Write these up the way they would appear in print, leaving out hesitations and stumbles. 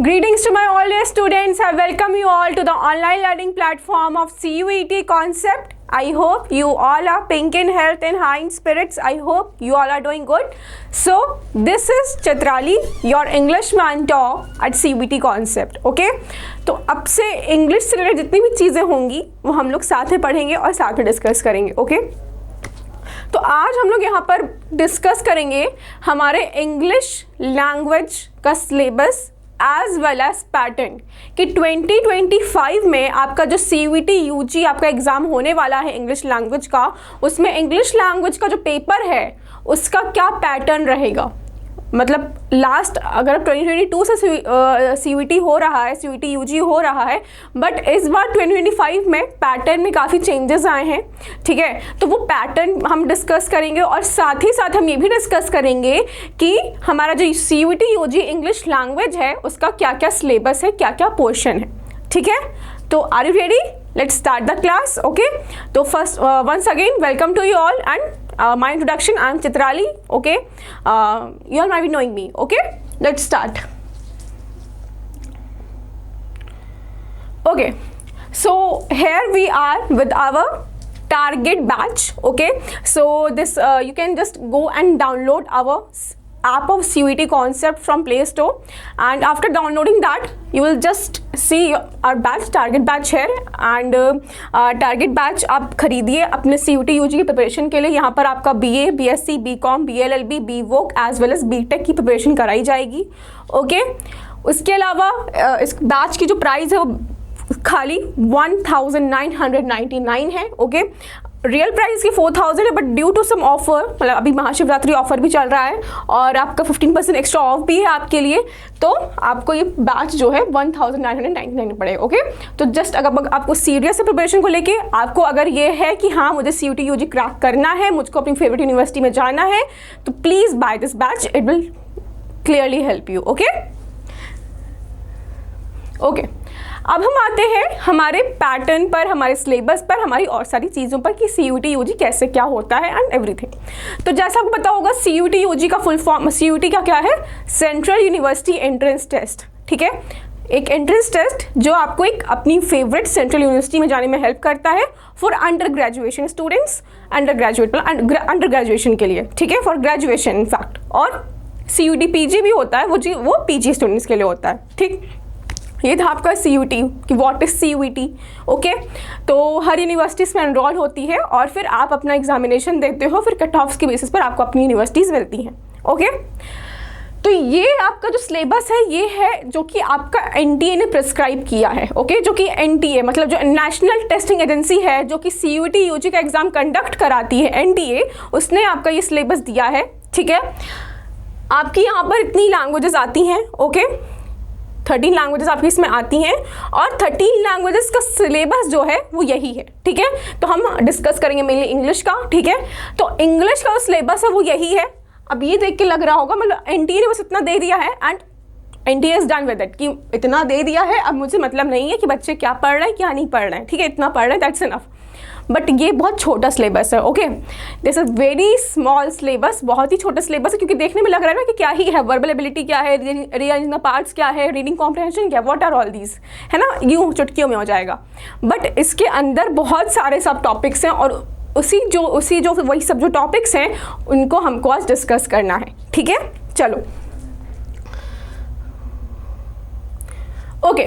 Greetings to my all dear students. I welcome you all to the online learning platform of CUET concept. I hope you all are pink in health and high in spirits. I hope you all are doing good. So this is Chitrali, your English mentor at CUET concept. Okay? तो अब से English से related जितनी भी चीज़ें होंगी वो हम लोग साथ में पढ़ेंगे और साथ में डिस्कस करेंगे. ओके? तो आज हम लोग यहाँ पर डिस्कस करेंगे हमारे इंग्लिश लैंग्वेज का syllabus as well as pattern कि 2025 में आपका जो CUET UG आपका एग्ज़ाम होने वाला है इंग्लिश लैंग्वेज का, उसमें इंग्लिश लैंग्वेज का जो पेपर है उसका क्या पैटर्न रहेगा. मतलब लास्ट अगर 2022 से CUET हो रहा है, CUET UG हो रहा है, बट इस बार 2025 में पैटर्न में काफ़ी चेंजेस आए हैं. ठीक है, तो वो पैटर्न हम डिस्कस करेंगे और साथ ही साथ हम ये भी डिस्कस करेंगे कि हमारा जो CUET UG इंग्लिश लैंग्वेज है उसका क्या क्या सिलेबस है, क्या क्या पोर्शन है. ठीक है, तो are you ready? Let's start the class. Okay, तो first once again welcome to you all and my introduction, I am Chitrali. Okay, you all might be knowing me. Okay, let's start. Okay, so here we are with our target batch. Okay, so this you can just go and download our app of CUET concept from Play Store, and after downloading that you will just see our batch, target batch here, and target batch आप खरीदिए अपने CUET UG की preparation के लिए. यहाँ पर आपका BA, BSc, BCom, BLLB, BVoc as well as BTech की प्रिपरेशन कराई जाएगी. ओके, उसके अलावा इस बैच की जो प्राइस है वो खाली 1999 है. ओके, रियल प्राइस की 4000 है, but due to some offer, मतलब अभी महाशिवरात्रि ऑफर भी चल रहा है और आपका 15% एक्स्ट्रा ऑफ भी है आपके लिए, तो आपको ये बैच जो है 1999 पड़ेगा. ओके, तो जस्ट अगर आपको सीरियस है प्रिपरेशन को लेके, आपको अगर ये है कि हाँ मुझे CUET UG क्रैक करना है, मुझको अपनी फेवरेट यूनिवर्सिटी में जाना है, तो please buy this batch, it will clearly help you. Okay okay, अब हम आते हैं हमारे पैटर्न पर, हमारे सिलेबस पर, हमारी और सारी चीज़ों पर कि CUET UG कैसे क्या होता है एंड एवरीथिंग. तो जैसा आपको पता होगा CUET UG का फुल फॉर्म, CUET का क्या है? Central university entrance test. ठीक है, एक एंट्रेंस टेस्ट जो आपको एक अपनी फेवरेट सेंट्रल यूनिवर्सिटी में जाने में हेल्प करता है for under graduation students, under graduation के लिए. ठीक है, फॉर ग्रेजुएशन इनफैक्ट. और CUET PG भी होता है, वो PG स्टूडेंट्स के लिए होता है. ठीक, ये था आपका CUET कि व्हाट इज CUET. ओके, तो हर यूनिवर्सिटीज़ में एनरोल होती है और फिर आप अपना एग्जामिनेशन देते हो, फिर कट ऑफ्स के बेसिस पर आपको अपनी यूनिवर्सिटीज़ मिलती हैं. ओके, तो ये आपका जो सिलेबस है ये है जो कि आपका NTA ने प्रिस्क्राइब किया है. ओके, जो कि NTA मतलब जो नेशनल टेस्टिंग एजेंसी है जो कि CUET UG का एग्ज़ाम कंडक्ट कराती है, NTA, उसने आपका ये सिलेबस दिया है. ठीक है, आपकी यहाँ पर इतनी लैंग्वेजेस आती हैं. ओके, 13 लैंग्वेजेस आपकी इसमें आती हैं और 13 लैंग्वेजेस का सिलेबस जो है वो यही है. ठीक है, तो हम डिस्कस करेंगे मेनली इंग्लिश का. ठीक है, तो इंग्लिश का जो सिलेबस है वो यही है. अब ये देख के लग रहा होगा मतलब NTA ने बस इतना दे दिया है and NTA is done with it कि इतना दे दिया है, अब मुझे मतलब नहीं है कि बच्चे क्या पढ़ रहे हैं क्या नहीं पढ़ रहे हैं. ठीक है, इतना पढ़ रहे हैं, दैट्स इनफ. बट ये बहुत छोटा सिलेबस है. Okay, this is very small syllabus, बहुत ही छोटा सिलेबस है क्योंकि देखने में लग रहा है ना कि क्या ही है, वर्बल एबिलिटी क्या है, रीअरेंजिंग द पार्ट्स क्या है, रीडिंग कॉम्प्रिहेंशन क्या, व्हाट आर ऑल दीज, है ना, यूँ चुटकियों में हो जाएगा. बट इसके अंदर बहुत सारे सब टॉपिक्स हैं और वही सब जो टॉपिक्स हैं उनको हमको आज डिस्कस करना है. ठीक है, चलो. ओके,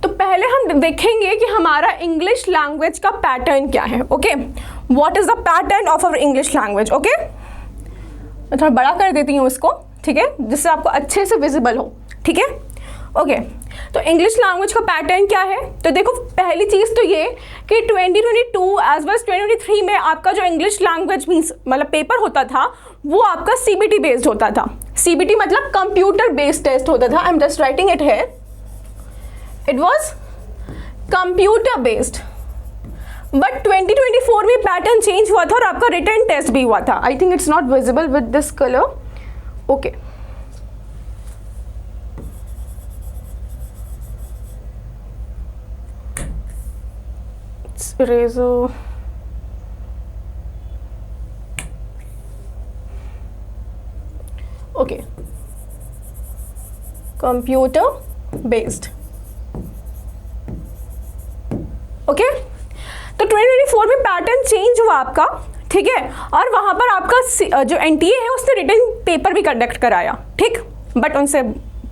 तो पहले हम देखेंगे कि हमारा इंग्लिश लैंग्वेज का पैटर्न क्या है. Okay, what is the pattern of our English language. Okay, मैं थोड़ा बड़ा कर देती हूँ इसको. ठीक है, जिससे आपको अच्छे से विजिबल हो. ठीक है, ओके, तो इंग्लिश लैंग्वेज का पैटर्न क्या है. तो देखो, पहली चीज़ तो ये कि 2022 एज वेल 2023 में आपका जो इंग्लिश लैंग्वेज मीन्स मतलब पेपर होता था वो आपका CBT बेस्ड होता था. CBT मतलब कंप्यूटर बेस्ड टेस्ट होता था. I am just writing it here. It was computer based, but 2024 में पैटर्न चेंज हुआ था और आपका रिटन टेस्ट भी हुआ था. I think it's not visible with this colour. Okay, eraser. Okay, computer based. Okay, तो 2024 में पैटर्न चेंज हुआ आपका, ठीक है, और वहां पर आपका जो एनटीए है उसने रिटन पेपर भी कंडक्ट कराया, ठीक, बट उनसे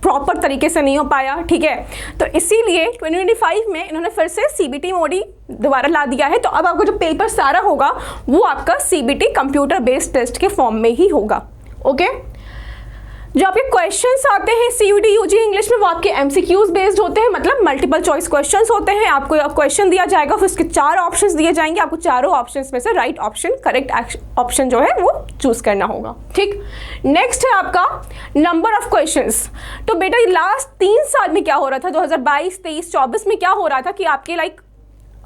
प्रॉपर तरीके से नहीं हो पाया, ठीक है। तो इसीलिए 2025 में इन्होंने फिर से सीबीटी मोडी दोबारा ला दिया है। तो अब आपका जो पेपर सारा होगा वो आपका सीबीटी कंप्यूटर बेस्ड टेस्ट के फॉर्म में ही होगा। ओके, जो आपके क्वेश्चंस आते हैं सीयूटी यूजी इंग्लिश में वो आपके एमसीक्यूज बेस्ड होते हैं, मतलब मल्टीपल चॉइस क्वेश्चंस होते हैं। आपको क्वेश्चन दिया जाएगा, फिर उसके 4 ऑप्शंस दिए जाएंगे, आपको चारों ऑप्शंस में से राइट ऑप्शन, करेक्ट ऑप्शन जो है वो चूज करना होगा, ठीक। नेक्स्ट है आपका नंबर ऑफ क्वेश्चंस। तो बेटा लास्ट 3 साल में क्या हो रहा था, 2022, 23, 24 में क्या हो रहा था कि आपके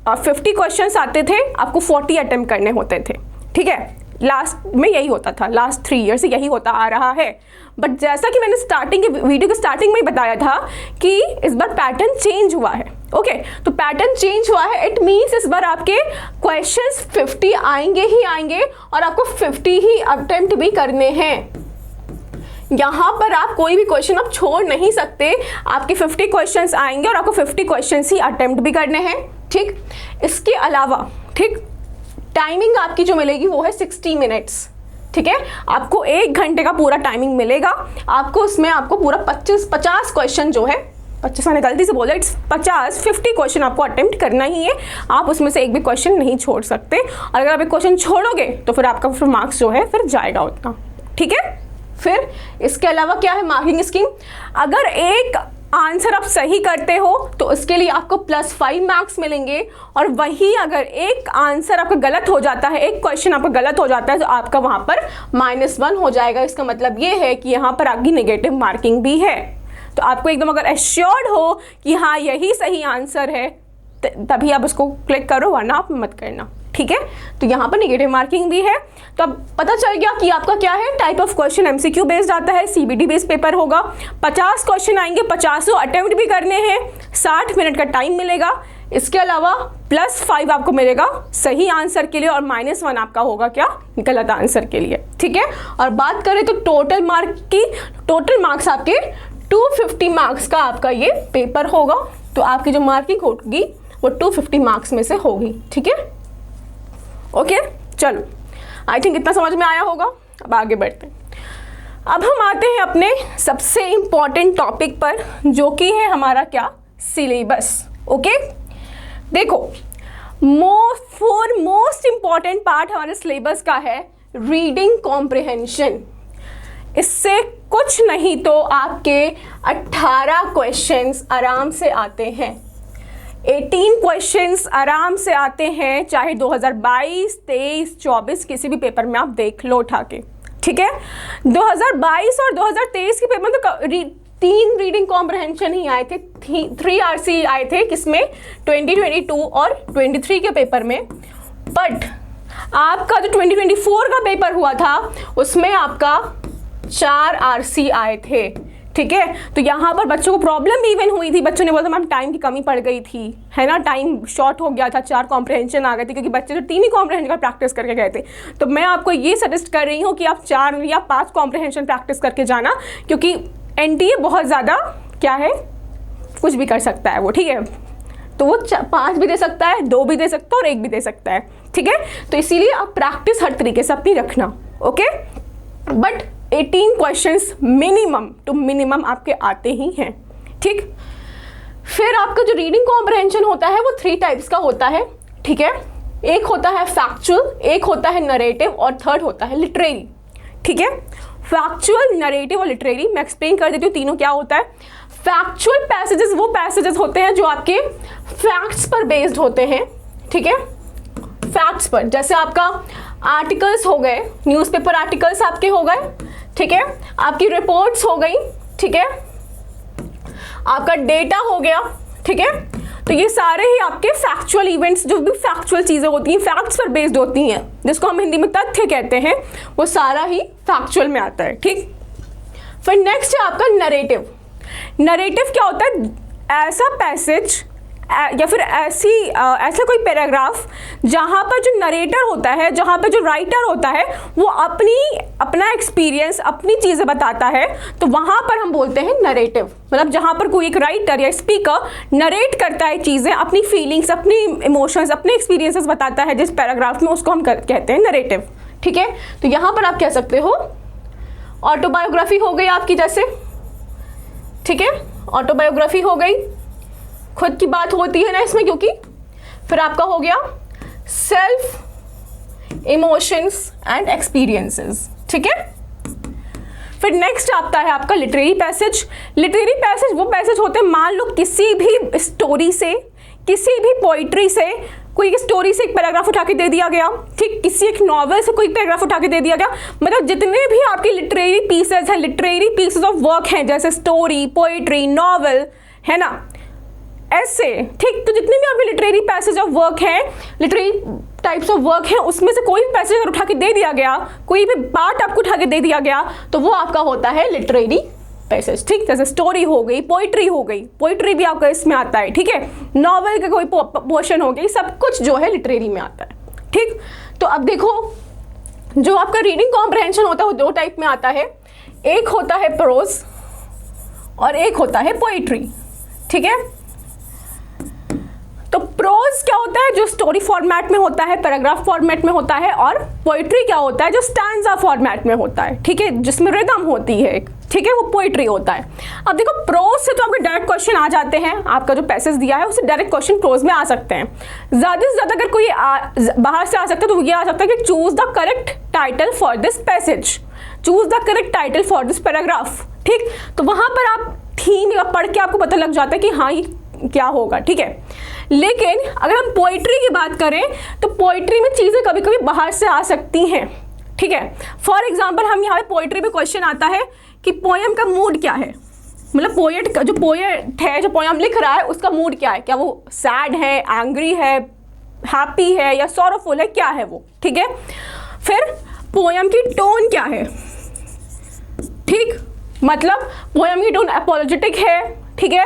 50 क्वेश्चंस आते थे, आपको 40 अटेम्प्ट करने होते थे, ठीक है। लास्ट में यही होता था, लास्ट 3 ईयर से यही होता आ रहा है। बट जैसा कि मैंने स्टार्टिंग के वीडियो के स्टार्टिंग में ही बताया था कि इस बार पैटर्न चेंज हुआ है। ओके, तो पैटर्न चेंज हुआ है, इट मीन्स इस बार आपके क्वेश्चंस 50 आएंगे ही आएंगे और आपको 50 ही अटेम्प्ट भी करने हैं। यहाँ पर आप कोई भी क्वेश्चन आप छोड़ नहीं सकते, आपके 50 क्वेश्चंस आएंगे और आपको 50 क्वेश्चंस ही अटेम्प्ट भी करने हैं, ठीक। इसके अलावा, ठीक, टाइमिंग आपकी जो मिलेगी वो है 60 मिनट्स, ठीक है। आपको 1 घंटे का पूरा टाइमिंग मिलेगा, आपको उसमें आपको पूरा 50 क्वेश्चन जो है, 25 मैंने गलती से बोला, इट्स 50 क्वेश्चन आपको अटेम्प्ट करना ही है। आप उसमें से एक भी क्वेश्चन नहीं छोड़ सकते, और अगर आप एक क्वेश्चन छोड़ोगे तो फिर आपका फिर मार्क्स जो है फिर जाएगा उतना, ठीक है। फिर इसके अलावा क्या है मार्किंग स्कीम, अगर एक आंसर आप सही करते हो तो उसके लिए आपको +5 मार्क्स मिलेंगे, और वही अगर एक आंसर आपका गलत हो जाता है, एक क्वेश्चन आपका गलत हो जाता है, तो आपका वहां पर -1 हो जाएगा। इसका मतलब ये है कि यहाँ पर आपकी नेगेटिव मार्किंग भी है। तो आपको एकदम अगर एश्योर्ड हो कि हाँ यही सही आंसर है तभी आप उसको क्लिक करो, वरना आप मत करना, ठीक है। तो यहाँ पर नेगेटिव मार्किंग भी है। तो अब पता चल गया कि आपका क्या है, type of question MCQ based आता है, सीबीटी बेस्ड पेपर होगा, 50 क्वेश्चन आएंगे, 50 अटेम्प्ट भी करने हैं, 60 मिनट का टाइम मिलेगा। इसके अलावा +5 आपको मिलेगा सही आंसर के लिए, और -1 आपका होगा क्या, गलत आंसर के लिए, ठीक है। और बात करें तो टोटल मार्क्स आपके 250 मार्क्स का आपका ये पेपर होगा। तो आपकी जो मार्किंग होगी वो 250 मार्क्स में से होगी, ठीक है। ओके, चलो, आई थिंक इतना समझ में आया होगा। अब आगे बढ़ते हैं। अब हम आते हैं अपने सबसे इम्पॉर्टेंट टॉपिक पर, जो कि है हमारा क्या, सिलेबस। ओके, देखो मोस्ट इम्पॉर्टेंट पार्ट हमारे सिलेबस का है रीडिंग कॉम्प्रिहेंशन। इससे कुछ नहीं तो आपके 18 क्वेश्चंस आराम से आते हैं, 18 क्वेश्चंस आराम से आते हैं, चाहे 2022, 23, 24 किसी भी पेपर में आप देख लो उठा के, ठीक है। 2022 और 2023 के पेपर में तो 3 रीडिंग कॉम्प्रिहेंशन ही आए थे, 3 आरसी आए थे, किसमें, 2022 और 23 के पेपर में। बट आपका जो 2024 का पेपर हुआ था उसमें आपका 4 आरसी आए थे, ठीक है। तो यहाँ पर बच्चों को प्रॉब्लम भी इवन हुई थी, बच्चों ने बोला मैम टाइम की कमी पड़ गई थी, है ना, टाइम शॉर्ट हो गया था, 4 कॉम्प्रिहेंशन आ गए थे, क्योंकि बच्चे जो 3 ही कॉम्प्रिहेंशन का प्रैक्टिस करके गए थे। तो मैं आपको ये सजेस्ट कर रही हूँ कि आप 4 या 5 कॉम्प्रिहेंशन प्रैक्टिस करके जाना, क्योंकि एनटीए बहुत ज़्यादा क्या है, कुछ भी कर सकता है वो, ठीक है। तो वो 5 भी दे सकता है, 2 भी दे सकता है और 1 भी दे सकता है, ठीक है। तो इसीलिए आप प्रैक्टिस हर तरीके से अपनी रखना, ओके। बट 18 क्वेश्चंस मिनिमम आपके आते ही हैं, ठीक। फिर आपका जो रीडिंग कॉम्प्रिहेंशन होता है वो 3 टाइप्स का होता है, ठीक है। एक होता है फैक्चुअल, एक होता है नरेटिव, और थर्ड होता है लिटरेरी, ठीक है। फैक्चुअल, नरेटिव और लिटरेरी मैं एक्सप्लेन कर देती हूँ तीनों क्या होता है। फैक्चुअल पैसेजेस वो पैसेजेस होते हैं जो आपके फैक्ट्स पर बेस्ड होते हैं, ठीक है। फैक्ट्स पर, जैसे आपका आर्टिकल्स हो गए, न्यूज़पेपर आर्टिकल्स आपके हो गए, ठीक है, आपकी रिपोर्ट्स हो गई, ठीक है, आपका डेटा हो गया, ठीक है। तो ये सारे ही आपके फैक्चुअल इवेंट्स, जो भी फैक्चुअल चीज़ें होती हैं, फैक्ट्स पर बेस्ड होती हैं, जिसको हम हिंदी में तथ्य कहते हैं, वो सारा ही फैक्चुअल में आता है, ठीक। फिर नेक्स्ट है आपका नरेटिव। नरेटिव क्या होता है, ऐसा पैसेज, या फिर ऐसा कोई पैराग्राफ जहाँ पर जो नरेटर होता है, जहाँ पर जो राइटर होता है वो अपना एक्सपीरियंस, अपनी चीज़ें बताता है, तो वहाँ पर हम बोलते हैं नरेटिव। मतलब जहाँ पर कोई एक राइटर या स्पीकर नरेट करता है चीज़ें, अपनी फीलिंग्स, अपनी इमोशंस, अपने एक्सपीरियंसेस बताता है जिस पैराग्राफ में, उसको हम कहते हैं नरेटिव। ठीक है, तो यहाँ पर आप कह सकते हो ऑटोबायोग्राफी हो गई आपकी जैसे, ठीक है, ऑटोबायोग्राफी हो गई, खुद की बात होती है ना इसमें क्योंकि। फिर आपका हो गया सेल्फ इमोशंस एंड एक्सपीरियंसेस, ठीक है। फिर नेक्स्ट आता है आपका लिटरेरी पैसेज। लिटरेरी पैसेज वो पैसेज होते हैं, मान लो किसी भी स्टोरी से, किसी भी पोइट्री से, कोई एक स्टोरी से एक पैराग्राफ उठा के दे दिया गया, ठीक, किसी एक नॉवल से कोई पैराग्राफ उठा के दे दिया गया, मतलब जितने भी आपकी लिटरेरी पीसेज हैं, लिटरेरी पीसेज ऑफ वर्क हैं, जैसे स्टोरी, पोइट्री, नॉवल, है ना, ऐसे, ठीक, तो जितने भी आपके लिटरेरी पैसेज ऑफ वर्क हैं, लिटरेरी टाइप्स ऑफ वर्क हैं, उसमें से कोई भी पैसेज अगर उठा के दे दिया गया, कोई भी पार्ट आपको उठा के दे दिया गया, तो वो आपका होता है लिटरेरी पैसेज, ठीक। जैसे स्टोरी हो गई, पोइट्री हो गई, पोइट्री भी आपका इसमें आता है, ठीक है, नॉवल का कोई पोर्शन हो गई, सब कुछ जो है लिटरेरी में आता है, ठीक। तो अब देखो, जो आपका रीडिंग कॉम्प्रहेंशन होता है वो दो टाइप में आता है, एक होता है प्रोज और एक होता है पोइट्री, ठीक है। तो प्रोज क्या होता है, जो स्टोरी फॉर्मेट में होता है, पैराग्राफ फॉर्मेट में होता है, और पोइट्री क्या होता है, जो स्टैंजा फॉर्मेट में होता है, ठीक है, जिसमें रिदम होती है एक, ठीक है, वो पोइट्री होता है। अब देखो प्रोज से तो आपके डायरेक्ट क्वेश्चन आ जाते हैं, आपका जो पैसेज दिया है उससे डायरेक्ट क्वेश्चन प्रोज में आ सकते हैं। ज़्यादा से ज़्यादा अगर कोई बाहर से आ सकता है तो ये आ सकता है कि choose the correct title for this passage, choose the correct title for this paragraph, ठीक। तो वहाँ पर आप थीम पढ़ के आपको पता लग जाता है कि हाँ ये क्या होगा, ठीक है। लेकिन अगर हम पोइट्री की बात करें तो पोइट्री में चीज़ें कभी कभी बाहर से आ सकती हैं, ठीक है। फॉर एग्जाम्पल हम यहाँ पे पोइट्री में क्वेश्चन आता है कि पोएम का मूड क्या है, मतलब पोएट का, जो पोएट है, जो पोएम लिख रहा है उसका मूड क्या है, क्या वो सैड है, एंग्री है, हैप्पी है या सॉरोफुल है, क्या है वो, ठीक है। फिर पोएम की टोन क्या है, ठीक, मतलब पोएम की टोन अपोलोजेटिक है, ठीक है,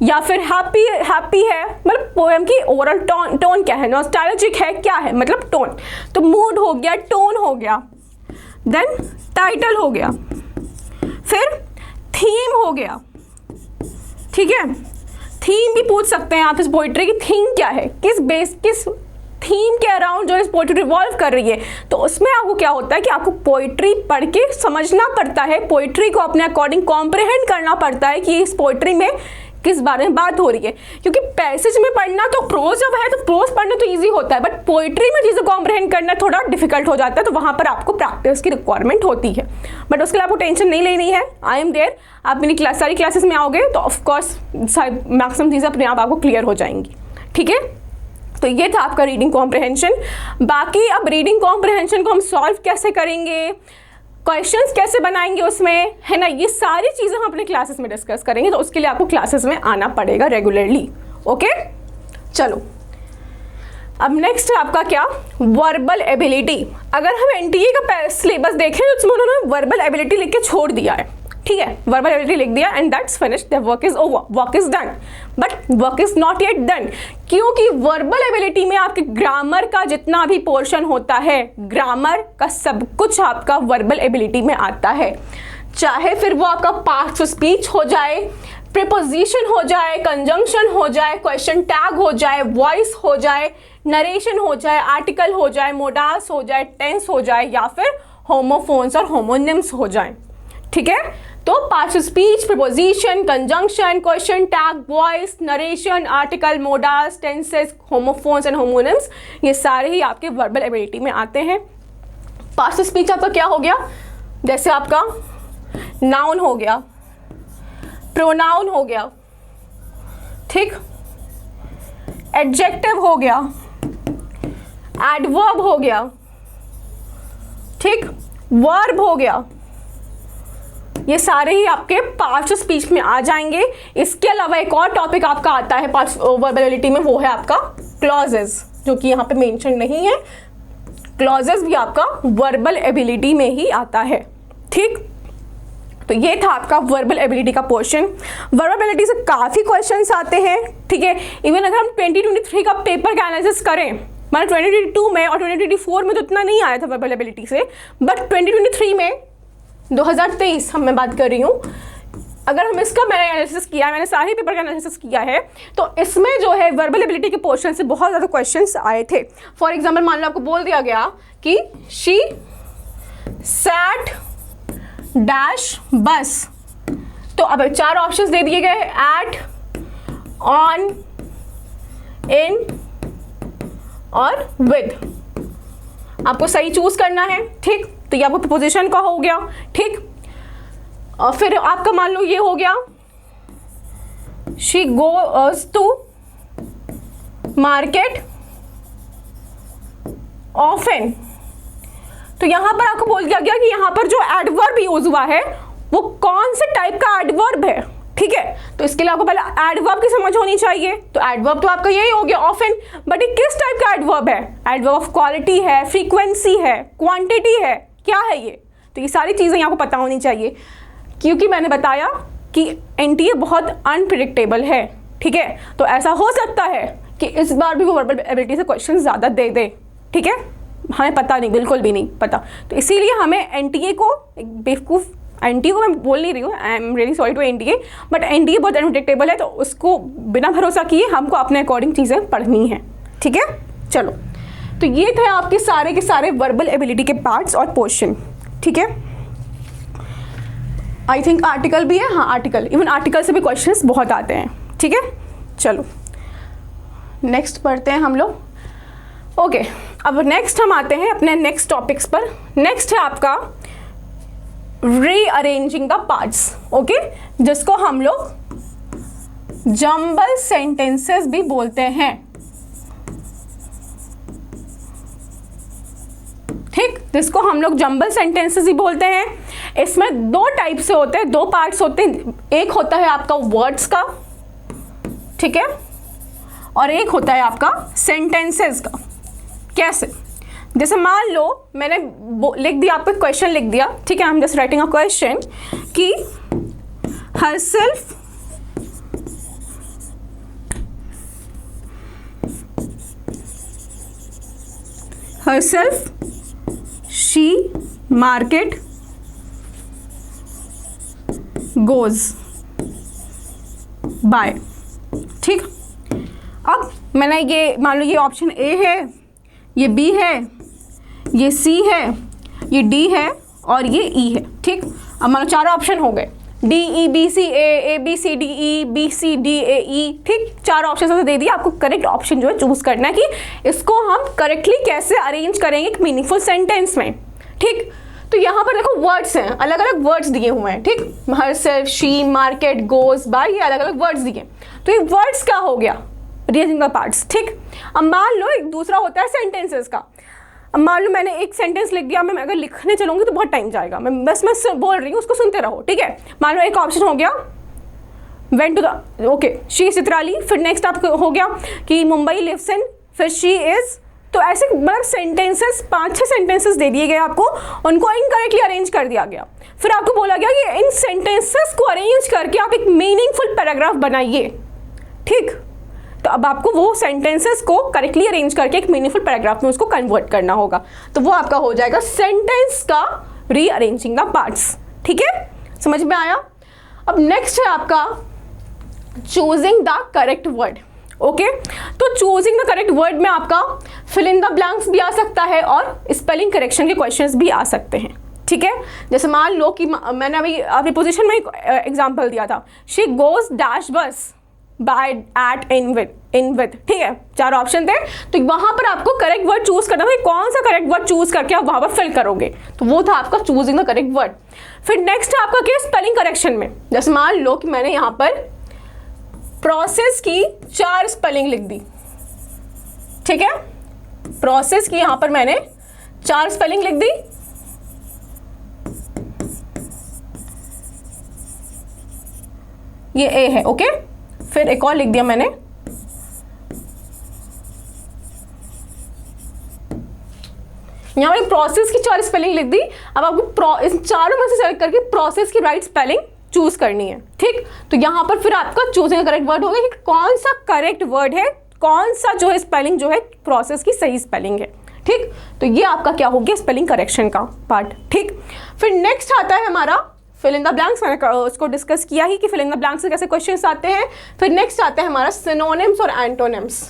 या फिर हैप्पी है, मतलब पोएम की ओवरऑल टोन क्या है, नॉस्टैल्जिक है, क्या है, मतलब टोन। तो मूड हो गया, टोन हो गया, देन टाइटल हो गया, फिर थीम हो गया, ठीक है। थीम भी पूछ सकते हैं आप इस पोइट्री की थीम क्या है, किस थीम के अराउंड जो इस पोइट्री रिवॉल्व कर रही है। तो उसमें आपको क्या होता है कि आपको पोइट्री पढ़ के समझना पड़ता है, पोइट्री को अपने अकॉर्डिंग कॉम्प्रिहेंड करना पड़ता है कि इस पोइट्री में किस बारे में बात हो रही है। क्योंकि पैसेज में पढ़ना तो प्रोज जब है तो प्रोज पढ़ना तो ईजी होता है, बट पोइट्री में चीज़ें कॉम्प्रिहेंड करना थोड़ा डिफिकल्ट हो जाता है, तो वहाँ पर आपको प्रैक्टिस की रिक्वायरमेंट होती है। बट उसके लिए आपको टेंशन नहीं लेनी है, आई एम देयर। आप मेरी सारी क्लासेस में आओगे तो ऑफकोर्स मैक्सिमम चीज़ें अपने आप आपको क्लियर हो जाएंगी, ठीक है। तो ये था आपका रीडिंग कॉम्प्रिहेंशन। बाकी अब रीडिंग कॉम्प्रिहेंशन को हम सॉल्व कैसे करेंगे, क्वेश्चंस कैसे बनाएंगे उसमें, है ना, ये सारी चीज़ें हम अपने क्लासेस में डिस्कस करेंगे। तो उसके लिए आपको क्लासेस में आना पड़ेगा रेगुलरली, ओके। चलो अब नेक्स्ट है आपका क्या, वर्बल एबिलिटी। अगर हम एनटीए का सिलेबस देखें तो उसमें उन्होंने वर्बल एबिलिटी लिख के छोड़ दिया है, ठीक है, वर्बल एबिलिटी लिख दिया and that's finished, the work is over, work is done. But work is not yet done, क्योंकि वर्बल एबिलिटी में आपके ग्रामर का जितना भी पोर्शन होता है, ग्रामर का सब कुछ आपका वर्बल एबिलिटी में आता है। चाहे फिर वो आपका पार्ट्स ऑफ स्पीच हो जाए, प्रीपोजिशन हो जाए, कंजंक्शन हो जाए, क्वेश्चन टैग हो जाए, वॉइस हो जाए, नरेशन हो जाए, आर्टिकल हो जाए, मोडास हो जाए, टेंस हो जाए, या फिर होमोफोन्स और होमोनिम्स हो जाए, ठीक है। तो parts of speech, preposition, conjunction, question tag, voice, narration, article, modals, tenses, homophones and homonyms, ये सारे ही आपके वर्बल एबिलिटी में आते हैं। पार्ट्स ऑफ स्पीच आपका क्या हो गया, जैसे आपका नाउन हो गया, प्रोनाउन हो गया, ठीक, एडजेक्टिव हो गया, एडवर्ब हो गया, ठीक, वर्ब हो गया, ये सारे ही आपके पार्ट्स ऑफ स्पीच में आ जाएंगे। इसके अलावा एक और टॉपिक आपका आता है पार्ट्स वर्बल एबिलिटी में, वो है आपका क्लॉजेस, जो कि यहाँ पे मेंशन नहीं है। क्लॉजेस भी आपका वर्बल एबिलिटी में ही आता है, ठीक। तो ये था आपका वर्बल एबिलिटी का पोर्शन। वर्बल एबिलिटी से काफ़ी क्वेश्चंस आते हैं, ठीक है। इवन अगर हम 2023 का पेपर का एनालिसिस करें, मतलब 2022 में और 2024 में तो इतना नहीं आया था वर्बल एबिलिटी से, बट 2023 में 2023 हम मैं बात कर रही हूँ, अगर हम इसका मैंने एनालिसिस किया, मैंने सारे पेपर का एनालिसिस किया है, तो इसमें जो है वर्बल एबिलिटी के पोर्शन से बहुत ज़्यादा क्वेश्चंस आए थे। फॉर एग्जांपल मान लो आपको बोल दिया गया कि शी सैट डैश बस, तो अब 4 ऑप्शंस दे दिए गए, एट, ऑन, इन और विद। आपको सही चूज करना है, ठीक। तो ये आपको प्रीपोजिशन का हो गया, ठीक। और फिर आपका मान लो ये हो गया, she goes to market often. तो यहां पर आपको बोल दिया गया कि यहां पर जो एडवर्ब यूज हुआ है वो कौन से टाइप का एडवर्ब है, ठीक है। तो इसके लिए आपको पहले एडवर्ब की समझ होनी चाहिए। तो एडवर्ब तो आपका यही हो गया ऑफन, बट ये किस टाइप का एडवर्ब है? एडवर्ब ऑफ क्वालिटी है, फ्रीक्वेंसी है, क्वांटिटी है, क्या है ये? तो ये सारी चीज़ें आपको पता होनी चाहिए, क्योंकि मैंने बताया कि एनटीए बहुत अनप्रिडिक्टेबल है, ठीक है। तो ऐसा हो सकता है कि इस बार भी वो वर्बल एबिलिटी से क्वेश्चन ज़्यादा दे दे, ठीक है। हमें पता नहीं, बिल्कुल भी नहीं पता। तो इसीलिए हमें एनटीए को, एक बेवकूफ़ एनटीए को मैं बोल नहीं रही हूँ, I am really sorry to NTA, but NTA बहुत अनप्रिडिक्टेबल है, तो उसको बिना भरोसा किए हमको अपने अकॉर्डिंग चीज़ें पढ़नी है, ठीक है। चलो, तो ये थे आपके सारे के सारे वर्बल एबिलिटी के पार्ट्स और पोर्शन, ठीक है। आई थिंक आर्टिकल भी है, हाँ आर्टिकल, इवन आर्टिकल से भी क्वेश्चंस बहुत आते हैं, ठीक है। चलो नेक्स्ट पढ़ते हैं हम लोग। ओके, अब नेक्स्ट हम आते हैं अपने नेक्स्ट टॉपिक्स पर। नेक्स्ट है आपका रीअरेंजिंग द पार्ट्स, ओके, जिसको हम लोग जंबल सेंटेंसेस भी बोलते हैं, ठीक, जिसको हम लोग जंबल सेंटेंसेस ही बोलते हैं। इसमें 2 टाइप से होते हैं, 2 पार्ट्स होते हैं। एक होता है आपका वर्ड्स का, ठीक है, और एक होता है आपका सेंटेंसेस का। कैसे? जैसे मान लो मैंने लिख दिया, आपको क्वेश्चन लिख दिया, ठीक है, I am just writing a question कि herself she market goes by, ठीक। अब मैंने ये मान लो ये ऑप्शन ए है, ये बी है, ये सी है, ये डी है और ये ई है, ठीक। अब मान लो 4 ऑप्शन हो गए, D E B C A B C D E B C D A E, ठीक। 4 ऑप्शन दे दिए, आपको करेक्ट ऑप्शन जो है चूज करना है कि इसको हम करेक्टली कैसे अरेंज करेंगे एक मीनिंगफुल सेंटेंस में, ठीक। तो यहाँ पर देखो वर्ड्स हैं, अलग अलग वर्ड्स दिए हुए हैं, ठीक। Herself, she, market, goes by, ये अलग अलग वर्ड्स दिए। तो ये वर्ड्स क्या हो गया? रीअरेंजिंग द पार्ट्स, ठीक। अब मान लो एक दूसरा होता है सेंटेंसेस का। अब मान लो मैंने एक सेंटेंस लिख दिया, मैं अगर लिखने चलूँगी तो बहुत टाइम जाएगा, मैं बोल रही हूँ, उसको सुनते रहो, ठीक है। मान लो एक ऑप्शन हो गया went to the, okay, she Chitrali, फिर नेक्स्ट आपको हो गया कि मुंबई लिव्स इन, फिर शी इज। तो ऐसे मतलब सेंटेंसेस 5-6 सेंटेंसेस दे दिए गए आपको, उनको इनकरेक्टली अरेंज कर दिया गया। फिर आपको बोला गया कि इन सेंटेंसेस को अरेंज करके आप एक मीनिंगफुल पैराग्राफ बनाइए, ठीक। तो अब आपको वो सेंटेंसेस को करेक्टली अरेंज करके एक मीनिंगफुल पैराग्राफ में उसको कन्वर्ट करना होगा। तो वो आपका हो जाएगा सेंटेंस का रीअरेंजिंग द पार्ट्स, ठीक है, समझ में आया। अब नेक्स्ट है आपका choosing the correct word, okay. तो चूजिंग द करेक्ट वर्ड में आपका फिल इन द ब्लैंक्स भी आ सकता है और स्पेलिंग करेक्शन के क्वेश्चंस भी आ सकते हैं, ठीक है। जैसे मान लो कि मैंने अभी प्रीपोजिशन में एक एग्जांपल दिया था, शी गोज डैश बस बाय एट इन विद, ठीक है। 4 ऑप्शन थे, तो वहां पर आपको करेक्ट वर्ड चूज करना था, कौन सा करेक्ट वर्ड चूज करके आप वहां पर फिल करोगे। तो वो था आपका चूजिंग द करेक्ट वर्ड। फिर नेक्स्ट है आपका क्या, स्पेलिंग करेक्शन में। जैसे मान लो कि मैंने यहाँ पर प्रोसेस की 4 स्पेलिंग लिख दी, ठीक है। प्रोसेस की यहाँ पर मैंने 4 स्पेलिंग लिख दी, ये ए है, ओके। फिर एक और लिख दिया मैंने, यहाँ पर प्रोसेस की 4 स्पेलिंग लिख दी। अब आपको इन चारों में से सेलेक्ट करके प्रोसेस की राइट स्पेलिंग चूज करनी है, ठीक। तो यहाँ पर फिर आपका चूजिंग का करेक्ट वर्ड होगा कि कौन सा करेक्ट वर्ड है, कौन सा जो है स्पेलिंग जो है प्रोसेस की सही स्पेलिंग है, ठीक। तो ये आपका क्या हो गया स्पेलिंग करेक्शन का पार्ट, ठीक। फिर नेक्स्ट आता है हमारा फिल इन द ब्लैंक्स। मैंने उसको डिस्कस किया ही कि फिल इन द ब्लैंक्स से कैसे क्वेश्चंस आते हैं। फिर नेक्स्ट आता है हमारा सिनोनिम्स और एंटोनिम्स।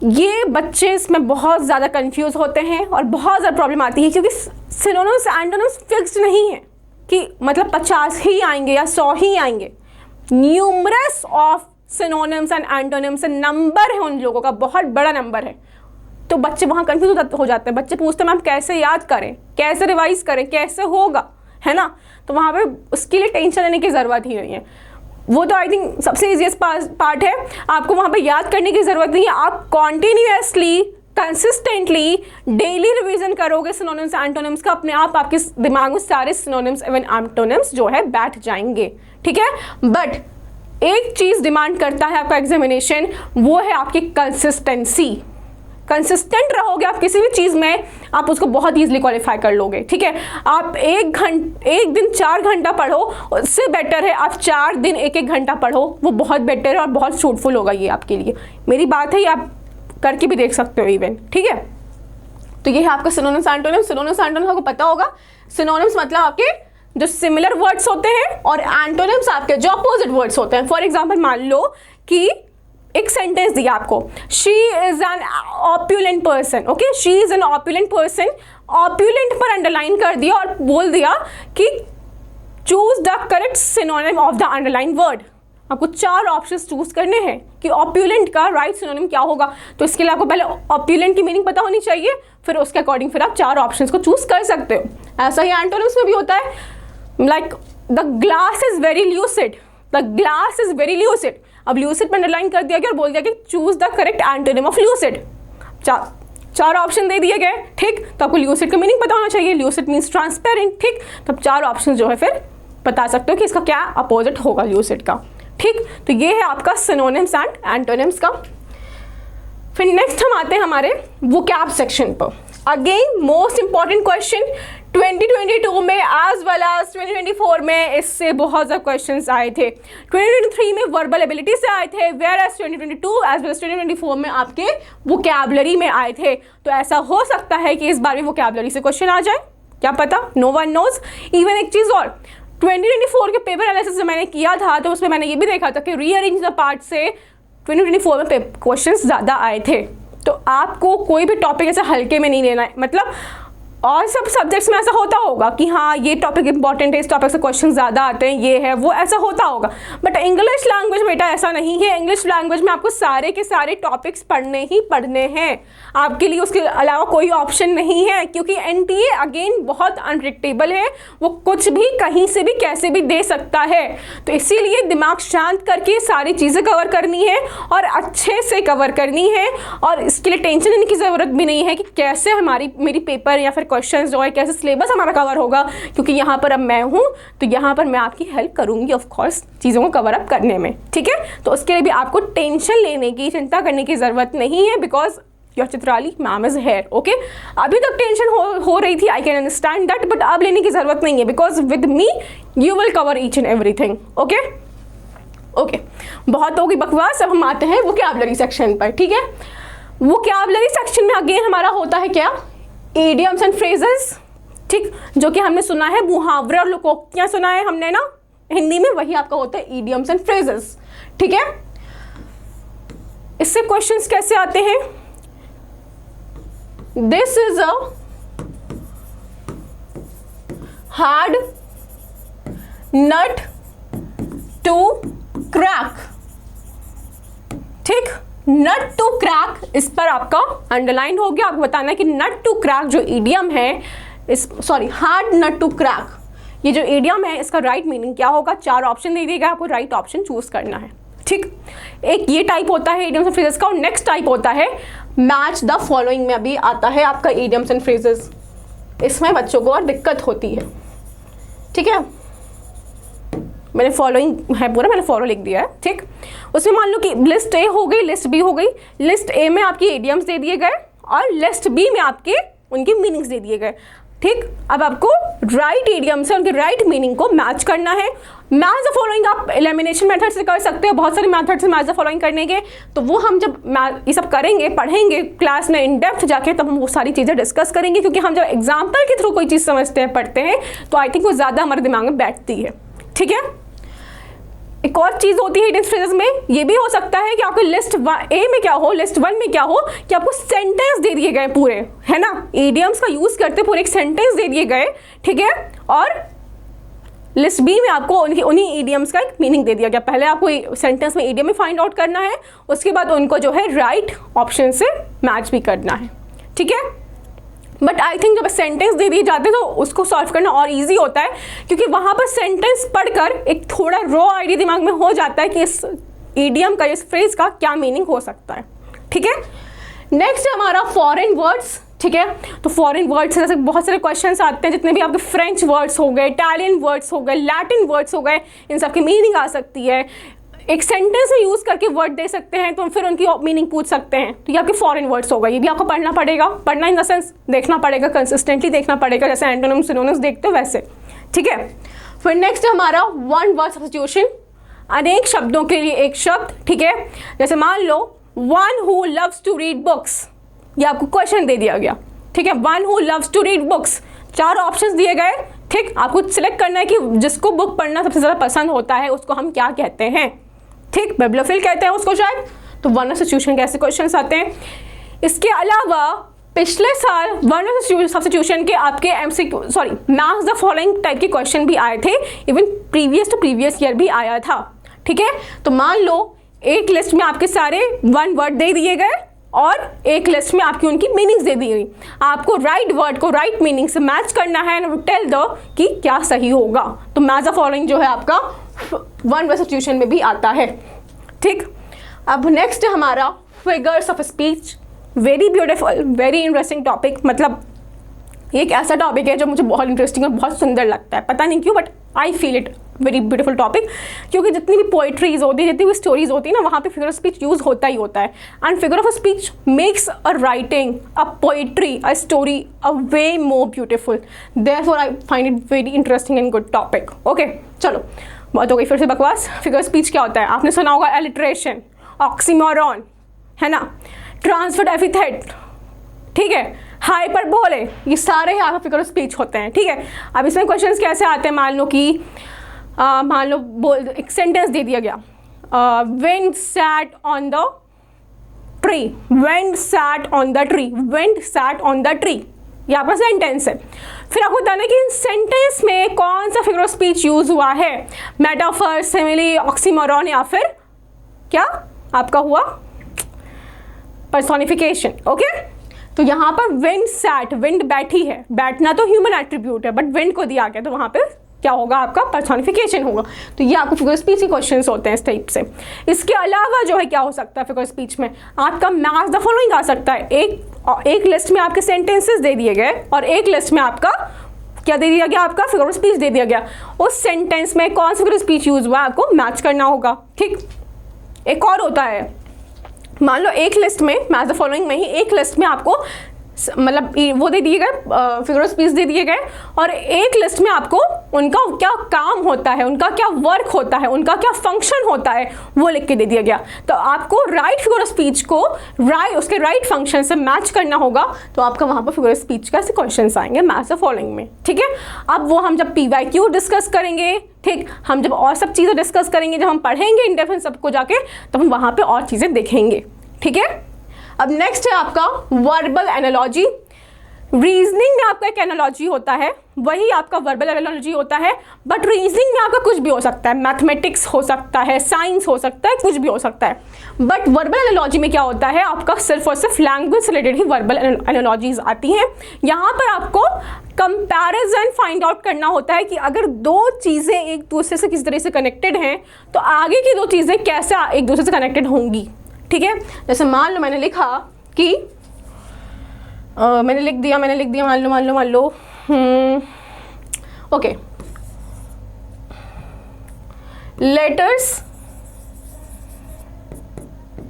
ये बच्चे इसमें बहुत ज़्यादा कंफ्यूज होते हैं और बहुत ज़्यादा प्रॉब्लम आती है, क्योंकि सिनोनिम्स एंटोनिम्स फिक्स्ड नहीं है कि मतलब 50 ही आएंगे या 100 ही आएंगे। Numerous of synonyms and antonyms, number है उन लोगों का, बहुत बड़ा नंबर है। तो बच्चे वहाँ कंफ्यूज हो जाते हैं। बच्चे पूछते हैं मैम कैसे याद करें, कैसे रिवाइज करें, कैसे होगा, है ना। तो वहाँ पे उसके लिए टेंशन लेने की ज़रूरत ही नहीं है। वो तो आई थिंक सबसे ईजीएस्ट पार्ट है। आपको वहाँ पे याद करने की ज़रूरत नहीं है। आप कॉन्टीन्यूसली कंसिस्टेंटली डेली रिवीजन करोगे सिनोनिम्स एंटोनिम्स का, अपने आप आपके दिमाग में सारे सिनोनिम्स एवं एंटोनिम्स जो है बैठ जाएंगे, ठीक है। बट एक चीज़ डिमांड करता है आपका एग्जामिनेशन, वो है आपकी कंसिस्टेंसी। कंसिस्टेंट रहोगे आप किसी भी चीज़ में, आप उसको बहुत ईजिली क्वालिफाई कर लोगे, ठीक है। आप एक दिन 4 घंटा पढ़ो, उससे बेटर है आप 4 दिन 1-1 घंटा पढ़ो, वो बहुत बेटर है और बहुत फ्रूटफुल होगा ये आपके लिए। मेरी बात है, ये आप करके भी देख सकते हो इवन, ठीक है। तो ये है आपका सिनोनिम्स एंटोनिम्स। सिनोनिम्स एंटोनिम्स आपको पता होगा, सिनोनिम्स मतलब आपके जो सिमिलर वर्ड्स होते हैं और एंटोनिम्स आपके जो अपोजिट वर्ड्स होते हैं। फॉर एग्जाम्पल मान लो कि एक सेंटेंस दिया आपको, she is an opulent person, okay, she is an opulent person. Opulent पर अंडरलाइन कर दिया और बोल दिया कि choose the correct synonym of the underline word. आपको 4 ऑप्शंस चूज करने हैं कि ऑप्युलेंट का राइट सिनोनिम क्या होगा। तो इसके लिए आपको पहले ऑप्युलेंट की मीनिंग पता होनी चाहिए, फिर उसके अकॉर्डिंग फिर आप 4 ऑप्शंस को चूज कर सकते हो। ऐसा ही एंटोनिम्स में भी होता है, like the glass is very lucid, the glass is very lucid. अब ल्यूसिड पर अंडरलाइन कर दिया गया और बोल दिया कि choose the correct antonym of lucid. 4 option दे दिए गए, ठीक। तो आपको ल्यूसिड का मीनिंग पता होना चाहिए, ल्यूसिड मीन्स ट्रांसपेरेंट, ठीक। तो 4 ऑप्शन जो है फिर बता सकते हो कि इसका क्या अपोजिट होगा ल्यूसिड का, ठीक। तो ये है आपका सिनोनिम्स एंड एंटोनिम्स का। फिर नेक्स्ट हम आते हैं हमारे वोकैब सेक्शन पर। अगेन मोस्ट इंपॉर्टेंट क्वेश्चन 2022 में एज वेल एज 2024 में इससे बहुत ज़्यादा क्वेश्चंस आए थे। 2023 में वर्बल एबिलिटी से आए थे, where as 2022 as well as 2024 में आपके वोकैबुलरी में आए थे। तो ऐसा हो सकता है कि इस बार भी वोकैबुलरी से क्वेश्चन आ जाए, क्या पता, नो वन नोज। इवन एक चीज़ और, 2024 के पेपर एनालिसिस मैंने किया था तो उसमें मैंने ये भी देखा था कि रीअरेंज द पार्ट से 2024 में क्वेश्चंस ज़्यादा आए थे। तो आपको कोई भी टॉपिक ऐसा हल्के में नहीं लेना है। मतलब और सब सब्जेक्ट्स में ऐसा होता होगा कि हाँ ये टॉपिक इंपॉर्टेंट है, इस टॉपिक से क्वेश्चन ज़्यादा आते हैं, ये है वो, ऐसा होता होगा। बट इंग्लिश लैंग्वेज में बेटा ऐसा नहीं है। इंग्लिश लैंग्वेज में आपको सारे के सारे टॉपिक्स पढ़ने ही पढ़ने हैं, आपके लिए उसके अलावा कोई ऑप्शन नहीं है। क्योंकि एनटीए अगेन बहुत अनप्रेडिक्टेबल है, वो कुछ भी कहीं से भी कैसे भी दे सकता है। तो इसीलिए दिमाग शांत करके सारी चीज़ें कवर करनी है और अच्छे से कवर करनी है। और इसके लिए टेंशन लेने की ज़रूरत भी नहीं है कि कैसे मेरी पेपर या फिर क्वेश्चंस जो है कैसे सिलेबस हमारा कवर होगा, क्योंकि यहाँ पर अब मैं हूँ तो यहाँ पर मैं आपकी हेल्प करूँगी ऑफ कोर्स चीज़ों को कवर अप करने में, ठीक है। तो उसके लिए भी आपको टेंशन लेने की, चिंता करने की ज़रूरत नहीं है, because your Chitrali ma'am is here, okay. अभी तक टेंशन हो रही थी, I can understand that, but अब लेने की ज़रूरत नहीं है, because with me you will cover each and everything, okay. Okay, बहुत होगी बकवास। अब हम आते हैं वोकैबुलरी सेक्शन पर, ठीक है। वोकैबुलरी सेक्शन में अगेन हमारा होता है क्या, इडियम्स एंड फ्रेजेस, ठीक, जो कि हमने सुना है, मुहावरे और लोकोक्तियां सुना है हमने ना हिंदी में, वही आपका होता है इडियम्स एंड फ्रेजेस, ठीक है। इससे क्वेश्चंस कैसे आते हैं, this is a hard nut to crack, ठीक। नट टू क्रैक, इस पर आपका अंडरलाइन हो गया। आपको बताना है कि नट टू क्रैक जो इडियम है, हार्ड नट टू क्रैक, ये जो इडियम है इसका राइट मीनिंग क्या होगा। 4 ऑप्शन दे दिएगा, आपको राइट ऑप्शन चूज करना है, ठीक। एक ये टाइप होता है इडियम्स एंड फ्रेजेस का, और नेक्स्ट टाइप होता है मैच द फॉलोइंग में अभी आता है आपका इडियम्स एंड फ्रेजेस। इसमें बच्चों को और दिक्कत होती है, ठीक है। मैंने फॉलोइंग है पूरा, मैंने फॉलो लिख दिया है, ठीक। उसमें मान लो कि लिस्ट ए हो गई, लिस्ट बी हो गई। लिस्ट ए में आपकी इडियम्स दे दिए गए और लिस्ट बी में आपके उनके मीनिंग्स दे दिए गए। ठीक, अब आपको राइट इडियम से उनके राइट मीनिंग को मैच करना है। मैच द फॉलोइंग आप एलिमिनेशन मेथड से कर सकते हो, बहुत सारे मेथड से मैच द फॉलोइंग करने के, तो वो हम जब ये सब करेंगे, पढ़ेंगे क्लास में इन डेप्थ जाके, तब हम वो सारी चीज़ें डिस्कस करेंगे, क्योंकि हम जब एग्जाम्पल के थ्रू कोई चीज़ समझते हैं, पढ़ते हैं, तो आई थिंक वो ज़्यादा हमारे दिमाग में बैठती है। ठीक है, एक और चीज़ होती है हिडन फ्रेजेस में, ये भी हो सकता है कि आपको लिस्ट ए में क्या हो, लिस्ट 1 में क्या हो, कि आपको सेंटेंस दे दिए गए पूरे, है ना, इडियम्स का यूज़ करते पूरे एक सेंटेंस दे दिए गए, ठीक है, और लिस्ट बी में आपको उन्हीं इडियम्स का एक मीनिंग दे दिया गया। पहले आपको सेंटेंस में इडियम में फाइंड आउट करना है, उसके बाद उनको जो है राइट ऑप्शन से मैच भी करना है। ठीक है, बट आई थिंक जब सेंटेंस दे दिए जाते हैं तो उसको सॉल्व करना और इजी होता है, क्योंकि वहाँ पर सेंटेंस पढ़कर एक थोड़ा रॉ आइडिया दिमाग में हो जाता है कि इस इडियम का, इस फ्रेज का क्या मीनिंग हो सकता है। ठीक है, नेक्स्ट है हमारा फॉरेन वर्ड्स। ठीक है, तो फॉरेन वर्ड्स से जैसे बहुत सारे क्वेश्चंस आते हैं, जितने भी आपके फ्रेंच वर्ड्स हो गए, इटालियन वर्ड्स हो गए, लैटिन वर्ड्स हो गए, इन सब की मीनिंग आ सकती है। एक सेंटेंस में यूज़ करके वर्ड दे सकते हैं, तो फिर उनकी मीनिंग पूछ सकते हैं, तो ये आपके फॉरेन वर्ड्स होगा। ये भी आपको पढ़ना पड़ेगा, पढ़ना इन द सेंस देखना पड़ेगा, कंसिस्टेंटली देखना पड़ेगा, जैसे एंटोनिम्स सिनोनिम्स देखते हो वैसे। ठीक है, फिर नेक्स्ट है हमारा वन वर्ड सब्स्टिट्यूशन, अनेक शब्दों के लिए एक शब्द। ठीक है, जैसे मान लो one who loves to read books, ये आपको क्वेश्चन दे दिया गया। ठीक है, one who loves to read books, 4 options दिए गए। ठीक, आपको सिलेक्ट करना है कि जिसको बुक पढ़ना सबसे ज़्यादा पसंद होता है उसको हम क्या कहते हैं। ठीक, बिब्लियोफिल कहते हैं उसको शायद। तो वन वर्ड सब्स्टिट्यूशन के ऐसे क्वेश्चंस आते हैं। इसके अलावा पिछले साल वन वर्ड सब्स्टिट्यूशन के आपके MCQ match the following type के क्वेश्चन भी आए थे, even previous to previous year भी आया था। ठीक है, तो मान लो एक लिस्ट में आपके सारे वन वर्ड दे दिए गए और एक लिस्ट में आपकी उनकी मीनिंग्स दे दी गई। आपको राइट वर्ड को राइट मीनिंग से मैच करना है एंड टेल दो कि क्या सही होगा। तो मैच द फॉलोइंग जो है आपका वन वर्ड सब्स्टिट्यूशन में भी आता है। ठीक, अब नेक्स्ट है हमारा figures of speech. Very beautiful, very interesting topic. मतलब ये एक ऐसा टॉपिक है जो मुझे बहुत इंटरेस्टिंग और बहुत सुंदर लगता है, पता नहीं क्यों, but I feel it very beautiful topic, क्योंकि जितनी भी पोइट्रीज होती है, जितनी भी स्टोरीज होती है ना, वहाँ पे फिगर ऑफ स्पीच यूज़ होता ही होता है। And figure of speech makes a writing, a poetry, a story a way more beautiful. Therefore I find it very interesting and good topic. Okay, चलो बहुत हो गई फिर से बकवास। फिगर स्पीच क्या होता है? आपने सुना होगा एलिट्रेशन, ऑक्सीमोरॉन, है ना, ट्रांसफर्ड एपिथेट, ठीक है, हाइपरबोले, ये सारे यहाँ पे फिगर ऑफ स्पीच होते हैं। ठीक है, अब इसमें क्वेश्चंस कैसे आते हैं? मान लो एक सेंटेंस दे दिया गया, wind sat on the tree, wind sat on the tree, wind sat on the tree, ये आपका सेंटेंस है। फिर आपको बताना है कि इन सेंटेंस में कौन सा फिगर ऑफ स्पीच यूज हुआ है, मेटाफर, सिमिली, ऑक्सीमोरॉन, या फिर क्या आपका हुआ पर्सोनिफिकेशन। ओके, तो यहाँ पर विंड सैट, विंड बैठी है, बैठना तो ह्यूमन एट्रीब्यूट है, बट विंड को दिया गया तो वहाँ पे क्या होगा, आपका पर्सोनिफिकेशन होगा। तो ये आपको फिगर स्पीच के क्वेश्चंस होते हैं इस टाइप से। इसके अलावा जो है क्या हो सकता है फिगर स्पीच में, आपका मैच द फॉलोइंग आ सकता है। एक लिस्ट में आपके सेंटेंसेस दे दिए गए और एक लिस्ट में आपका क्या दे दिया गया, आपका फिगर स्पीच दे दिया गया। उस सेंटेंस में कौन सा फिगर स्पीच यूज हुआ आपको मैच करना होगा। ठीक, एक और होता है, मान लो एक लिस्ट में मैच द फॉलोइंग में ही एक लिस्ट में आपको मतलब वो दे दिए गए, फिगर ऑफ स्पीच दे दिए गए, और एक लिस्ट में आपको उनका क्या काम होता है, उनका क्या वर्क होता है, उनका क्या फंक्शन होता है, वो लिख के दे दिया गया। तो आपको राइट फिगर ऑफ स्पीच को उसके राइट फंक्शन से मैच करना होगा। तो आपका वहाँ पर फिगर ऑफ स्पीच का ऐसे क्वेश्चन आएंगे मैच द फॉलोइंग में। ठीक है, अब वो हम जब PYQ डिस्कस करेंगे, ठीक, हम जब और सब चीज़ें डिस्कस करेंगे, जब हम पढ़ेंगे इन डेप्थ सबको जाके, तो हम वहाँ पर और चीज़ें देखेंगे। ठीक है, अब नेक्स्ट है आपका वर्बल एनालॉजी। रीजनिंग में आपका एक एनालॉजी होता है, वही आपका वर्बल एनालॉजी होता है, बट रीजनिंग में आपका कुछ भी हो सकता है, मैथमेटिक्स हो सकता है, साइंस हो सकता है, कुछ भी हो सकता है। बट वर्बल एनालॉजी में क्या होता है, आपका सिर्फ और सिर्फ लैंग्वेज से रिलेटेड ही वर्बल एनालॉजीज आती हैं। यहाँ पर आपको कंपैरिजन फाइंड आउट करना होता है कि अगर दो चीज़ें एक दूसरे से किस तरह से कनेक्टेड हैं, तो आगे की दो चीज़ें कैसे एक दूसरे से कनेक्टेड होंगी। ठीक है, जैसे मान लो मैंने लिखा कि मैंने लिख दिया मान लो okay, letters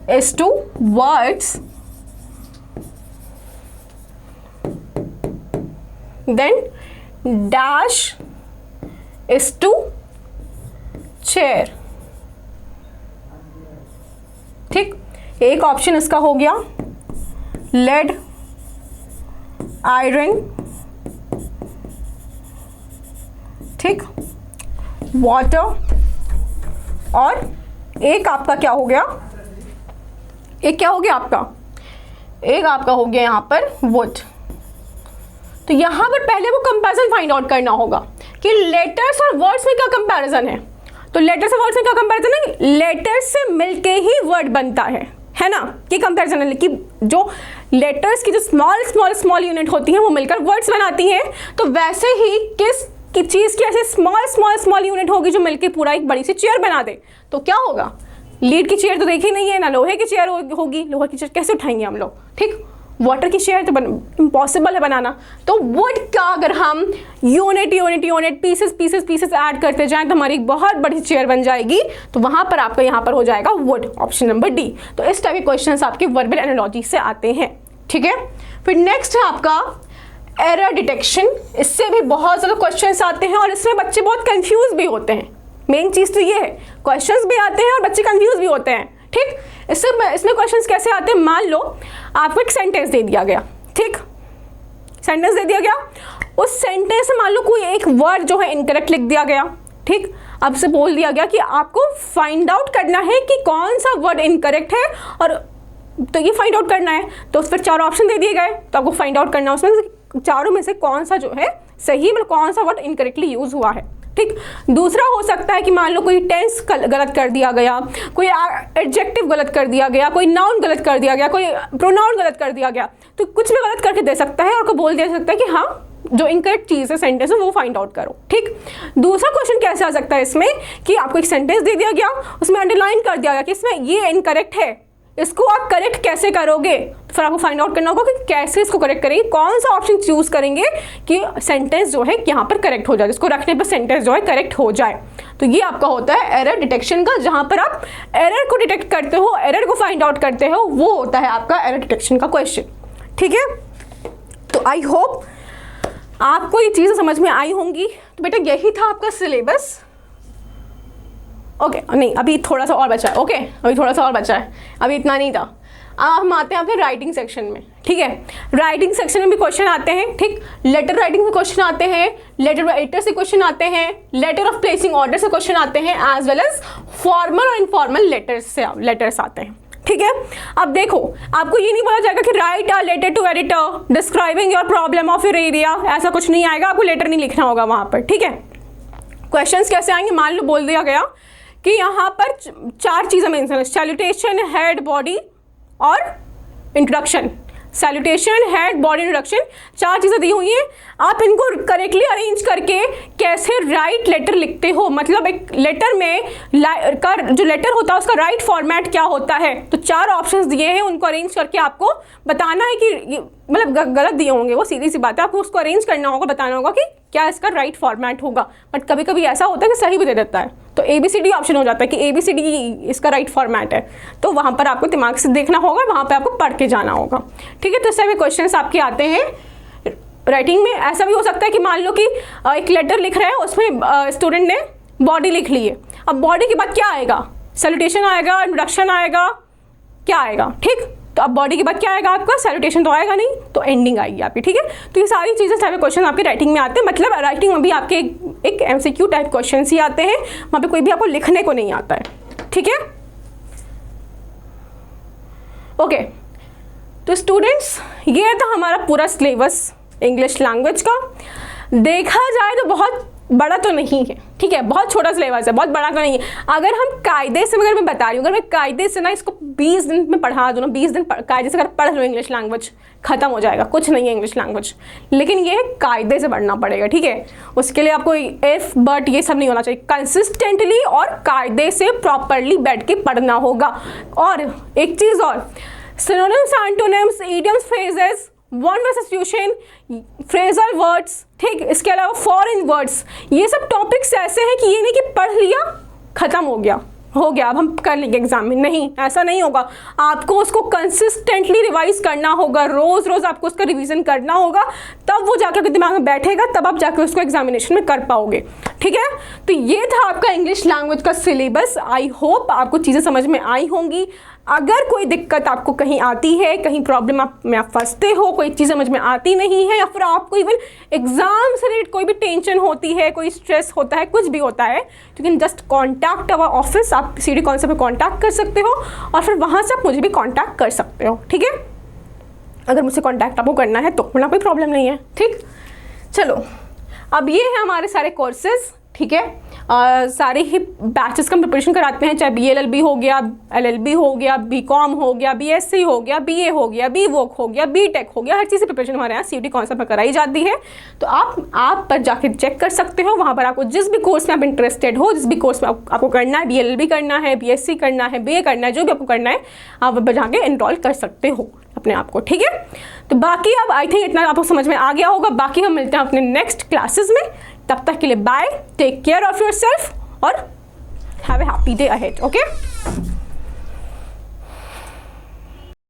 is to words then dash is to chair. ठीक, एक ऑप्शन इसका हो गया लेड, आयरन, ठीक, वाटर, और एक आपका क्या हो गया, एक क्या हो गया आपका, एक आपका हो गया यहाँ पर वुड। तो यहाँ पर पहले वो कंपैरिजन फाइंड आउट करना होगा कि लेटर्स और वर्ड्स में क्या कंपैरिजन है। तो लेटर्स और वर्ड्स में क्या कंपैरिजन है, लेटर्स से मिलके ही वर्ड बनता है ना, ये कंपैरिजन है कि जो लेटर्स की जो स्मॉल स्मॉल स्मॉल यूनिट होती हैं वो मिलकर वर्ड्स बनाती हैं। तो वैसे ही किस की चीज़ की ऐसे स्मॉल स्मॉल स्मॉल यूनिट होगी जो मिलके पूरा एक बड़ी सी चेयर बना दे, तो क्या होगा, लीड की चेयर तो देखी नहीं है ना, लोहे की चेयर होगी, लोहे की चेयर कैसे उठाएंगे हम लोग, ठीक, वाटर की चेयर तो इम्पॉसिबल है बनाना। तो वुड का अगर हम unit unit unit pieces pieces pieces add करते जाएं तो हमारी एक बहुत बड़ी चेयर बन जाएगी। तो वहाँ पर आपका यहाँ पर हो जाएगा वुड, ऑप्शन नंबर डी। तो इस टाइप के क्वेश्चंस आपके वर्बल एनालॉजी से आते हैं, ठीक है। फिर नेक्स्ट है आपका एरर डिटेक्शन। इससे भी बहुत ज़्यादा क्वेश्चंस आते हैं और इसमें बच्चे बहुत कंफ्यूज भी होते हैं। मेन चीज़ तो ये है, क्वेश्चंस भी आते हैं और बच्चे कंफ्यूज भी होते हैं, ठीक। इसमें क्वेश्चंस कैसे आते हैं, मान लो आपको एक सेंटेंस दे दिया गया, ठीक, सेंटेंस दे दिया गया, उस सेंटेंस में मान लो कोई एक वर्ड जो है इनकरेक्ट लिख दिया गया, ठीक। अब से बोल दिया गया कि आपको फाइंड आउट करना है कि कौन सा वर्ड इनकरेक्ट है, और तो ये फाइंड आउट करना है। तो फिर 4 ऑप्शन दे दिए गए, तो आपको फाइंड आउट करना है उसमें चारों में से कौन सा जो है सही, मतलब कौन सा वर्ड इनकरेक्टली यूज हुआ है, ठीक। दूसरा हो सकता है कि मान लो कोई टेंस गलत कर दिया गया, कोई एडजेक्टिव गलत कर दिया गया, कोई नाउन गलत कर दिया गया, कोई प्रोनाउन गलत कर दिया गया, तो कुछ भी गलत करके दे सकता है और को बोल दिया सकता है कि हाँ जो इनकरेक्ट चीज़ है सेंटेंस में वो फाइंड आउट करो, ठीक। दूसरा क्वेश्चन कैसे आ सकता है इसमें कि आपको एक सेंटेंस दे दिया गया, उसमें अंडरलाइन कर दिया गया कि इसमें ये इनकरेक्ट है, इसको आप करेक्ट कैसे करोगे, तो फिर आपको फाइंड आउट करना होगा कि कैसे इसको करेक्ट करेंगे, कौन सा ऑप्शन चूज करेंगे कि सेंटेंस जो है यहाँ पर करेक्ट हो जाए, इसको रखने पर सेंटेंस जो है करेक्ट हो जाए। तो ये आपका होता है एरर डिटेक्शन का, जहाँ पर आप एरर को डिटेक्ट करते हो, एरर को फाइंड आउट करते हो, वो होता है आपका एरर डिटेक्शन का क्वेश्चन, ठीक है। तो आई होप आपको ये चीज़ें समझ में आई होंगी। तो बेटा यही था आपका सिलेबस, ओके नहीं अभी थोड़ा सा और बचा है, ओके अभी थोड़ा सा और बचा है, अभी इतना नहीं था। अब हम आते हैं आपके राइटिंग सेक्शन में, ठीक है। राइटिंग सेक्शन में भी क्वेश्चन आते हैं, ठीक, लेटर राइटिंग में क्वेश्चन आते हैं, लेटर राइटर से क्वेश्चन आते हैं, लेटर ऑफ प्लेसिंग ऑर्डर से क्वेश्चन आते हैं, एज वेल एज फॉर्मल और इनफॉर्मल लेटर्स आते हैं, ठीक है। अब देखो आपको ये नहीं बोला जाएगा कि write a letter to editor describing your problem of your area, ऐसा कुछ नहीं आएगा, आपको लेटर नहीं लिखना होगा वहाँ पर, ठीक है। क्वेश्चन कैसे आएंगे, मान लो बोल दिया गया कि यहाँ पर 4 चीज़ें मेंशन है, सैल्यूटेशन, हेड, बॉडी और introduction. Salutation, head, body, introduction, 4 चीज़ें दी हुई हैं। आप इनको करेक्टली अरेंज करके कैसे राइट लेटर लिखते हो, मतलब एक लेटर में का जो लेटर होता है उसका राइट फॉर्मेट क्या होता है। तो 4 ऑप्शंस दिए हैं, उनको अरेंज करके आपको बताना है कि मतलब गलत दिए होंगे, वो सीधी सी बात है, आपको उसको अरेंज करना होगा, बताना होगा कि क्या इसका राइट फॉर्मेट होगा। बट कभी कभी ऐसा होता है कि सही भी दे देता है, तो ABCD ऑप्शन हो जाता है कि ABCD इसका राइट फॉर्मेट है, तो वहाँ पर आपको दिमाग से देखना होगा, वहाँ पर आपको पढ़ के जाना होगा, ठीक है। तो इस तरह के क्वेश्चन आपके आते हैं राइटिंग में। ऐसा भी हो सकता है कि मान लो कि एक लेटर लिख रहे हैं, उसमें स्टूडेंट ने बॉडी लिख ली है, अब बॉडी के बाद क्या आएगा, सैल्यूटेशन आएगा, इंट्रोडक्शन आएगा, क्या आएगा, ठीक। तो अब बॉडी के बाद क्या आएगा आपका, सैल्यूटेशन तो आएगा नहीं, तो एंडिंग आएगी आपकी, ठीक है। तो ये सारी चीज़ें सारे क्वेश्चन आपके राइटिंग में आते हैं, मतलब राइटिंग में भी आपके एक MCQ टाइप क्वेश्चन ही आते हैं, वहाँ पे कोई भी आपको लिखने को नहीं आता है, ठीक है। ओके तो स्टूडेंट्स ये था हमारा पूरा सिलेबस इंग्लिश लैंग्वेज का। देखा जाए तो बहुत बड़ा तो नहीं है, ठीक है, बहुत छोटा सिलेबस है, बहुत बड़ा तो नहीं है। अगर हम कायदे से, अगर मैं बता रही हूँ, अगर मैं कायदे से ना इसको 20 दिन में पढ़ा दूँ ना, 20 दिन कायदे से अगर पढ़ लो इंग्लिश लैंग्वेज, खत्म हो जाएगा, कुछ नहीं है इंग्लिश लैंग्वेज। लेकिन ये कायदे से पढ़ना पड़ेगा, ठीक है। उसके लिए आपको इफ बट ये सब नहीं होना चाहिए, कंसिस्टेंटली और कायदे से प्रॉपरली बैठ के पढ़ना होगा। और एक चीज़ और, synonyms, antonyms, idioms, phrases, one word substitution, phrasal words, ठीक, इसके अलावा फॉरेन वर्ड्स, ये सब टॉपिक्स ऐसे हैं कि ये नहीं कि पढ़ लिया खत्म हो गया, हो गया अब हम कर लेंगे एग्जाम में, नहीं, ऐसा नहीं होगा। आपको उसको कंसिस्टेंटली रिवाइज करना होगा, रोज रोज आपको उसका रिवीजन करना होगा, तब वो जाकर के दिमाग में बैठेगा, तब आप जाकर उसको एग्जामिनेशन में कर पाओगे। ठीक है, तो ये था आपका इंग्लिश लैंग्वेज का सिलेबस। आई होप आपको चीज़ें समझ में आई होंगी। अगर कोई दिक्कत आपको कहीं आती है, कहीं प्रॉब्लम में आप फंसते हो, कोई चीज़ समझ में आती नहीं है, या फिर आपको इवन एग्जाम से रिलेटेड कोई भी टेंशन होती है, कोई स्ट्रेस होता है, कुछ भी होता है, you can just contact our office. आप CD कॉन्सेप्ट पे कॉन्टैक्ट कर सकते हो और फिर वहाँ से आप मुझे भी कॉन्टैक्ट कर सकते हो। ठीक है, अगर मुझसे कॉन्टैक्ट आपको करना है तो वरना कोई प्रॉब्लम नहीं है। ठीक, चलो अब ये है हमारे सारे कोर्सेज। ठीक है, सारे ही बैचेस का प्रिपरेशन कराते हैं, चाहे BLLB हो गया, LLB हो गया, BCom हो गया, BSc हो गया, BA हो गया, BVoc हो गया, BTech हो गया, हर चीज़ की प्रिपरेशन हमारे यहाँ CUET कॉन्सेप्ट में कराई जाती है। तो आप पर जाके चेक कर सकते हो, वहाँ पर आपको जिस भी कोर्स में आप इंटरेस्टेड हो, जिस भी कोर्स में आपको करना है, BLLB करना है, BSc करना है, BA करना है, जो भी आपको करना है, आप वहाँ जाके एनरोल कर सकते हो अपने आप को। ठीक है, तो बाकी अब आई थिंक इतना आपको समझ में आ गया होगा। बाकी हम मिलते हैं अपने नेक्स्ट क्लासेस में, तब तक के लिए bye, take care of yourself और have a happy day ahead. Okay.